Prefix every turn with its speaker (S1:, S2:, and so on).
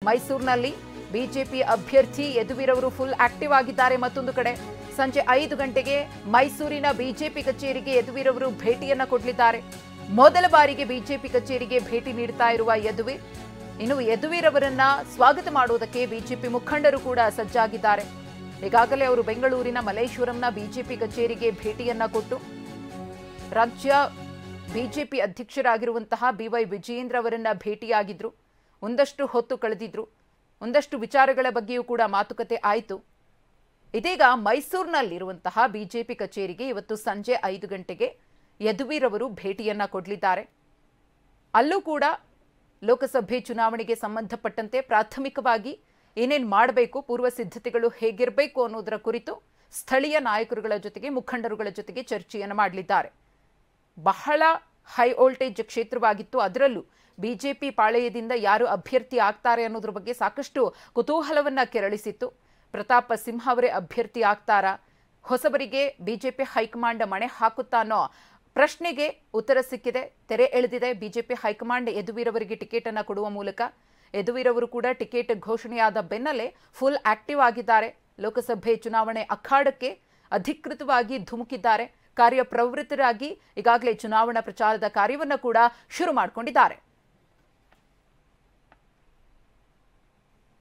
S1: ಮೈಸೂರಿನಲ್ಲಿ ಬಿಜೆಪಿ ಅಭ್ಯರ್ಥಿ ಯದುವೀರವರು full active ಆಗಿದ್ದಾರೆ. ಮತ್ತೊಂದು ಕಡೆ ಸಂಜೆ 5 ಗಂಟೆಗೆ ಮೈಸೂರಿನ ಬಿಜೆಪಿ ಕಚೇರಿಗೆ ಯದುವೀರವರು ಭೇಟಿಯನ್ನ ಕೊಡಲಿದ್ದಾರೆ. ಮೊದಲ ಬಾರಿಗೆ ಬಿಜೆಪಿ ಕಚೇರಿಗೆ ಭೇಟಿ ನೀಡ್ತಾ ಇರುವ ಯದುವೀರ್, ಇನ್ನು ಯದುವೀರವರನ್ನ ಸ್ವಾಗತ ಮಾಡುವುದಕ್ಕೆ ಬಿಜೆಪಿ ಮುಖಂಡರು ಕೂಡ ಸಜ್ಜಾಗಿದ್ದಾರೆ. ಈಗಾಗಲೇ ಅವರು ಬೆಂಗಳೂರಿನ ಮಲ್ಲೇಶ್ವರಂನ ಬಿಜೆಪಿ ಕಚೇರಿಗೆ ಭೇಟಿಯನ್ನ ಕೊಟ್ಟು ರಾಜ್ಯ ಬಿಜೆಪಿ ಅಧ್ಯಕ್ಷರಾಗಿರುವಂತಹ BY ವಿಜಯೇಂದ್ರ ಅವರನ್ನ ಭೇಟಿಯಾಗಿದ್ರು. ಒಂದಷ್ಟು ಹೊತ್ತು ಕಳೆದಿದ್ರು. ಒಂದಷ್ಟು ವಿಚಾರಗಳ ಬಗ್ಗೆಯೂ ಕೂಡ ಮಾತುಕತೆ ಆಯಿತು. ಇದೀಗ ಮೈಸೂರಿನಲ್ಲಿರುವಂತಹ ಬಿಜೆಪಿ ಕಚೇರಿಗೆ ಇವತ್ತು ಸಂಜೆ 5 ಗಂಟೆಗೆ ಯದುವೀರ್ ಅವರು ಭೇಟಿಯನ್ನ ಕೊಡಲಿದ್ದಾರೆ. ಅಲ್ಲೂ ಕೂಡ ಲೋಕಸಭೆ ಚುನಾವಣೆಗೆ ಸಂಬಂಧಪಟ್ಟಂತೆ ಪ್ರಾಥಮಿಕವಾಗಿ ಏನೇನು ಮಾಡಬೇಕು, ಪೂರ್ವ ಸಿದ್ಧತೆಗಳು ಹೇಗಿರಬೇಕು ಅನ್ನೋದರ ಕುರಿತು ಸ್ಥಳೀಯ ನಾಯಕರುಗಳ ಜೊತೆಗೆ ಮುಖಂಡರುಗಳ ಜೊತೆಗೆ ಚರ್ಚೆಯನ್ನು ಮಾಡಲಿದ್ದಾರೆ. ಬಹಳ ಹೈ ವೋಲ್ಟೇಜ್ ಕ್ಷೇತ್ರವಾಗಿತ್ತು. ಅದರಲ್ಲೂ ಬಿಜೆಪಿ ಪಾಳೆಯದಿಂದ ಯಾರು ಅಭ್ಯರ್ಥಿ ಆಗ್ತಾರೆ ಅನ್ನೋದ್ರ ಬಗ್ಗೆ ಸಾಕಷ್ಟು ಕುತೂಹಲವನ್ನ ಕೆರಳಿಸಿತ್ತು. ಪ್ರತಾಪ ಸಿಂಹ ಅವರೇ ಅಭ್ಯರ್ಥಿ ಆಗ್ತಾರಾ, ಹೊಸಬರಿಗೆ ಬಿಜೆಪಿ ಹೈಕಮಾಂಡ್ ಮಣೆ ಹಾಕುತ್ತಾ ಅನ್ನೋ ಪ್ರಶ್ನೆಗೆ ಉತ್ತರ ಸಿಕ್ಕಿದೆ. ತೆರೆ ಎಳೆದಿದೆ ಬಿಜೆಪಿ ಹೈಕಮಾಂಡ್ ಯದುವೀರ್ ಅವರಿಗೆ ಟಿಕೆಟ್ ಅನ್ನು ಕೊಡುವ ಮೂಲಕ. ಯದುವೀರ್ ಅವರು ಕೂಡ ಟಿಕೆಟ್ ಘೋಷಣೆಯಾದ ಬೆನ್ನಲ್ಲೇ ಫುಲ್ ಆಕ್ಟಿವ್ ಆಗಿದ್ದಾರೆ. ಲೋಕಸಭೆ ಚುನಾವಣೆ ಅಖಾಡಕ್ಕೆ ಅಧಿಕೃತವಾಗಿ ಧುಮುಕಿದ್ದಾರೆ. ಕಾರ್ಯಪ್ರವೃತ್ತರಾಗಿ ಈಗಾಗಲೇ ಚುನಾವಣಾ ಪ್ರಚಾರದ ಕಾರ್ಯವನ್ನು ಕೂಡ ಶುರು ಮಾಡಿಕೊಂಡಿದ್ದಾರೆ.